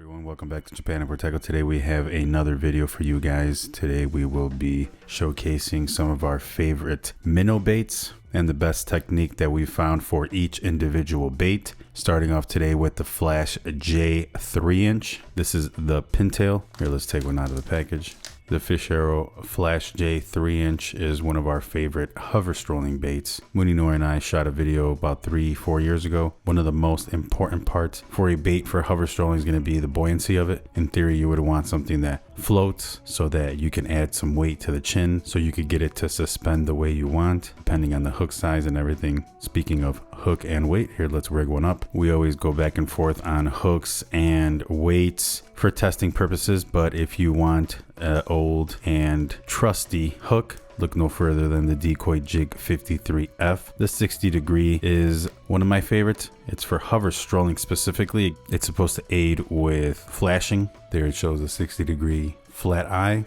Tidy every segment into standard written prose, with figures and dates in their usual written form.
Everyone, welcome back to Japan Import Tackle. Today we have another video for you guys. Today we will be showcasing some of our favorite minnow baits and the best technique that we found for each individual bait. Starting off today with the Flash J 3-inch. This is the pintail. Here, let's take one out of the package. The Fish Arrow Flash J 3-inch is one of our favorite hover strolling baits. Minnow and I shot a video about 3-4 years ago. One of the most important parts for a bait for hover strolling is going to be the buoyancy of it. In theory, you would want something that floats so that you can add some weight to the chin so you could get it to suspend the way you want, depending on the hook size and everything. Speaking of hook and weight, here, let's rig one up. We always go back and forth on hooks and weights for testing purposes, but if you want an old and trusty hook, look no further than the Decoy Jig 53F. The 60 degree is one of my favorites. It's for hover strolling specifically. It's supposed to aid with flashing. There it shows a 60 degree flat eye.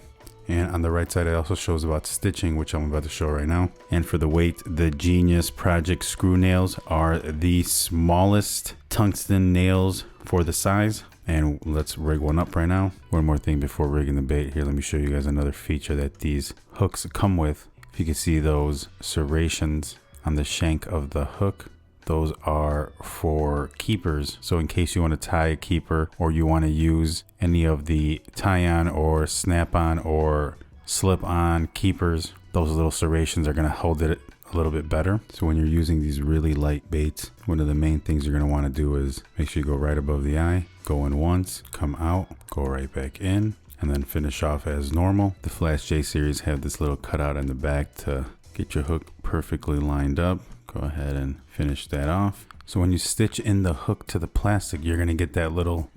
And on the right side, it also shows about stitching, which I'm about to show right now. And for the weight, the Genius Project screw nails are the smallest tungsten nails for the size. And let's rig one up right now. One more thing before rigging the bait. Here, let me show you guys another feature that these hooks come with. If you can see those serrations on the shank of the hook, those are for keepers. So in case you want to tie a keeper or you want to use any of the tie-on or snap-on or slip-on keepers, those little serrations are going to hold it a little bit better. So when you're using these really light baits, one of the main things you're going to want to do is make sure you go right above the eye, go in once, come out, go right back in, and then finish off as normal. The Flash J series have this little cutout in the back to get your hook perfectly lined up. Go ahead and finish that off. So when you stitch in the hook to the plastic, you're going to get that little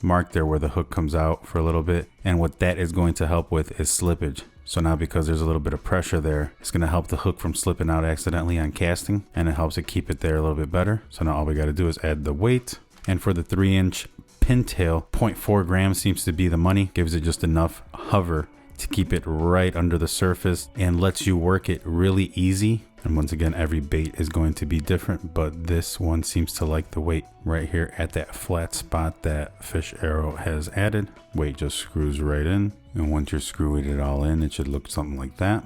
mark there where the hook comes out for a little bit. And what that is going to help with is slippage. So now because there's a little bit of pressure there, it's going to help the hook from slipping out accidentally on casting, and it helps it keep it there a little bit better. So now all we got to do is add the weight. And for the 3-inch pintail, 0.4 grams seems to be the money. Gives it just enough hover to keep it right under the surface and lets you work it really easy. And once again, every bait is going to be different, but this one seems to like the weight right here at that flat spot that Fish Arrow has added. Weight just screws right in. And once you're screwing it all in, it should look something like that.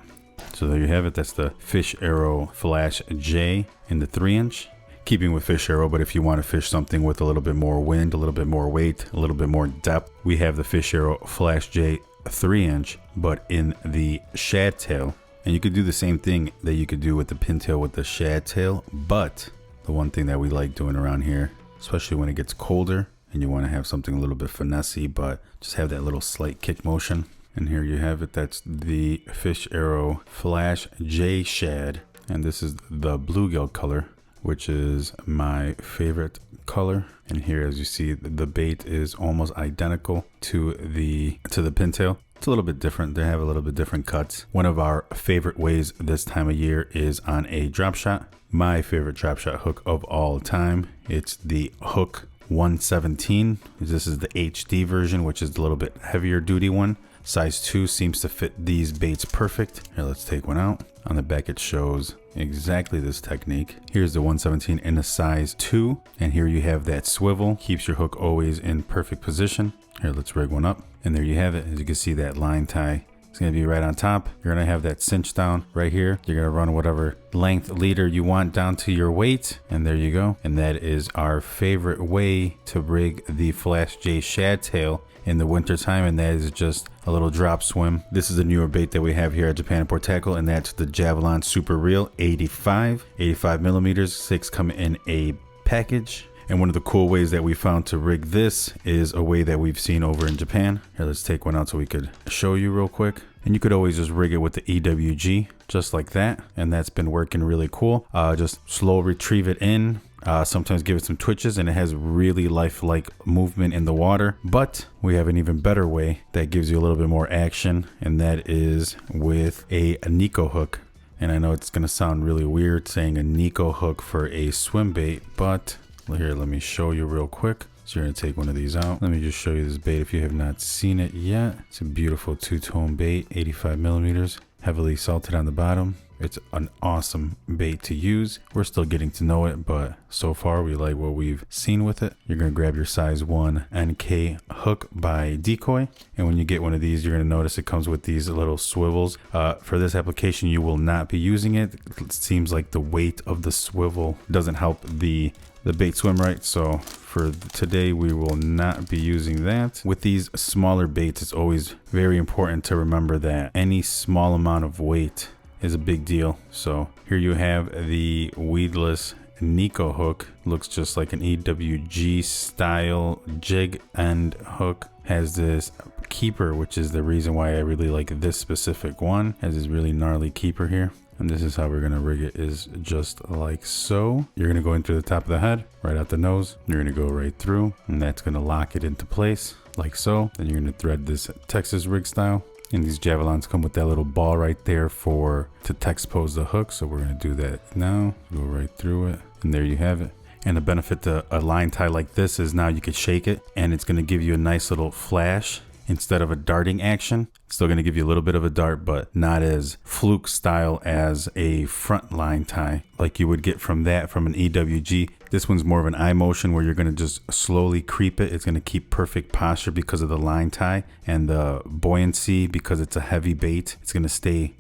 So there you have it. That's the Fish Arrow Flash J in the 3-inch. Keeping with Fish Arrow, but if you want to fish something with a little bit more wind, a little bit more weight, a little bit more depth, we have the Fish Arrow Flash J 3-inch, but in the shad tail. And you could do the same thing that you could do with the pintail with the shad tail, but the one thing that we like doing around here, especially when it gets colder and you want to have something a little bit finessey, but just have that little slight kick motion. And here you have it. That's the Fish Arrow Flash J Shad, and this is the bluegill color, which is my favorite color. And here, as you see, the bait is almost identical to the pintail. It's a little bit different. They have a little bit different cuts. One of our favorite ways this time of year is on a drop shot. My favorite drop shot hook of all time. It's the Hook 117. This is the HD version, which is the little bit heavier duty one. Size 2 seems to fit these baits perfect. Here, let's take one out. On the back, it shows exactly this technique. Here's the 117 in a size 2. And here you have that swivel. Keeps your hook always in perfect position. Here, let's rig one up. And there you have it. As you can see, that line tie is going to be right on top. You're going to have that cinch down right here. You're going to run whatever length leader you want down to your weight. And there you go. And that is our favorite way to rig the Flash J Shad tail in the winter time, and that is just a little drop swim. This is a newer bait that we have here at Japan Import Tackle, and that's the Javallon SuperREAL 85 millimeters. 6 come in a package. And one of the cool ways that we found to rig this is a way that we've seen over in Japan. Here, let's take one out so we could show you real quick. And you could always just rig it with the EWG, just like that. And that's been working really cool. Just slow retrieve it in. Sometimes give it some twitches, and it has really lifelike movement in the water. But we have an even better way that gives you a little bit more action, and that is with a Nico hook. And I know it's going to sound really weird saying a Nico hook for a swim bait, but here, let me show you real quick. So you're going to take one of these out. Let me just show you this bait if you have not seen it yet. It's a beautiful two-tone bait, 85 millimeters, heavily salted on the bottom. It's an awesome bait to use. We're still getting to know it, but so far we like what we've seen with it. You're gonna grab your size 1 NK hook by Decoy, and when you get one of these, you're gonna notice it comes with these little swivels. For this application, you will not be using it. It seems like the weight of the swivel doesn't help the bait swim right, so for today we will not be using that. With these smaller baits, it's always very important to remember that any small amount of weight is a big deal. So here you have the Weedless Nico hook. Looks just like an EWG style jig end hook. Has this keeper, which is the reason why I really like this specific one. Has this really gnarly keeper here. And this is how we're gonna rig it, is just like so. You're gonna go in through the top of the head, right out the nose. You're gonna go right through, and that's gonna lock it into place, like so. Then you're gonna thread this Texas rig style. And these Javallons come with that little ball right there to text pose the hook. So we're gonna do that now. Go right through it, and there you have it. And the benefit to a line tie like this is now you can shake it, and it's gonna give you a nice little flash instead of a darting action. It's still gonna give you a little bit of a dart, but not as fluke style as a front line tie like you would get from an EWG. This one's more of an eye motion where you're gonna just slowly creep it. It's gonna keep perfect posture because of the line tie and the buoyancy because it's a heavy bait. It's gonna stay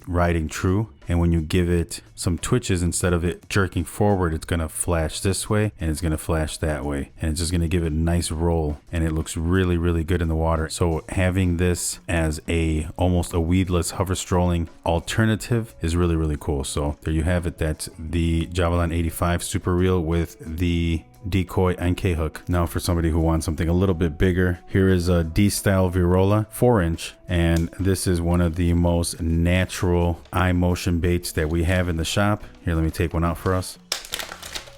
riding true. And when you give it some twitches, instead of it jerking forward, it's gonna flash this way and it's gonna flash that way. And it's just gonna give it a nice roll, and it looks really, really good in the water. So having this as almost a weedless hover strolling alternative is really, really cool. So there you have it. That's the Javallon 85 SuperREAL with the Decoy NK hook. Now for somebody who wants something a little bit bigger, here is a Dstyle Virola 4-inch, and this is one of the most natural eye motion baits that we have in the shop. Here, let me take one out for us.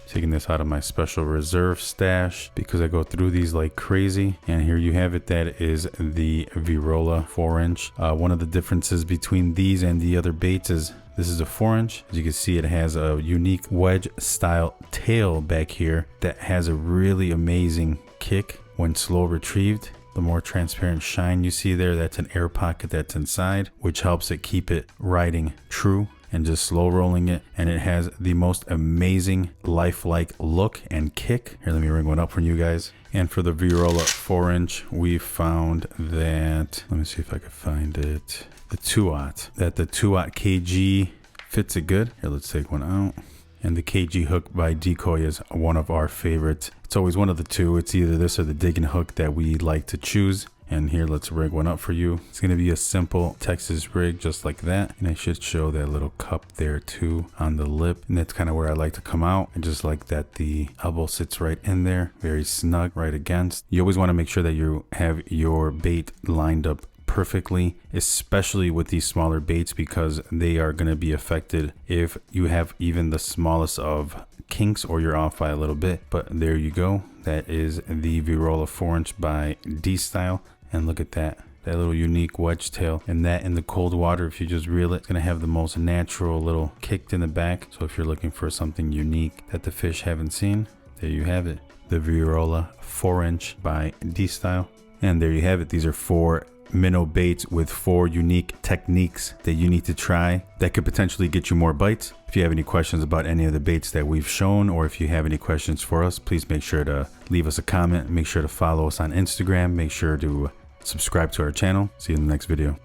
Taking this out of my special reserve stash because I go through these like crazy. And here you have it. That is the Virola 4-inch. One of the differences between these and the other baits is this is a 4-inch. As you can see, it has a unique wedge style tail back here that has a really amazing kick when slow retrieved. The more transparent shine you see there, that's an air pocket that's inside, which helps it keep it riding true and just slow rolling it. And it has the most amazing lifelike look and kick. Here, let me ring one up for you guys. And for the Virola 4-inch, we found that, let me see if I can find it, the 2-aught. That the 2-aught KG fits it good. Here, let's take one out. And the KG hook by Decoy is one of our favorites. It's always one of the two. It's either this or the digging hook that we like to choose. And here, let's rig one up for you. It's gonna be a simple Texas rig just like that. And I should show that little cup there too on the lip. And that's kind of where I like to come out. And just like that, the elbow sits right in there, very snug right against. You always wanna make sure that you have your bait lined up perfectly, especially with these smaller baits, because they are going to be affected if you have even the smallest of kinks or you're off by a little bit. But there you go. That is the Virola 4-inch by Dstyle. And look at that little unique wedge tail. And that in the cold water, if you just reel it, it's going to have the most natural little kick in the back. So if you're looking for something unique that the fish haven't seen, there you have it. The Virola 4-inch by Dstyle. And there you have it. These are 4 minnow baits with 4 unique techniques that you need to try that could potentially get you more bites. If you have any questions about any of the baits that we've shown, or if you have any questions for us, please make sure to leave us a comment. Make sure to follow us on Instagram. Make sure to subscribe to our channel. See you in the next video.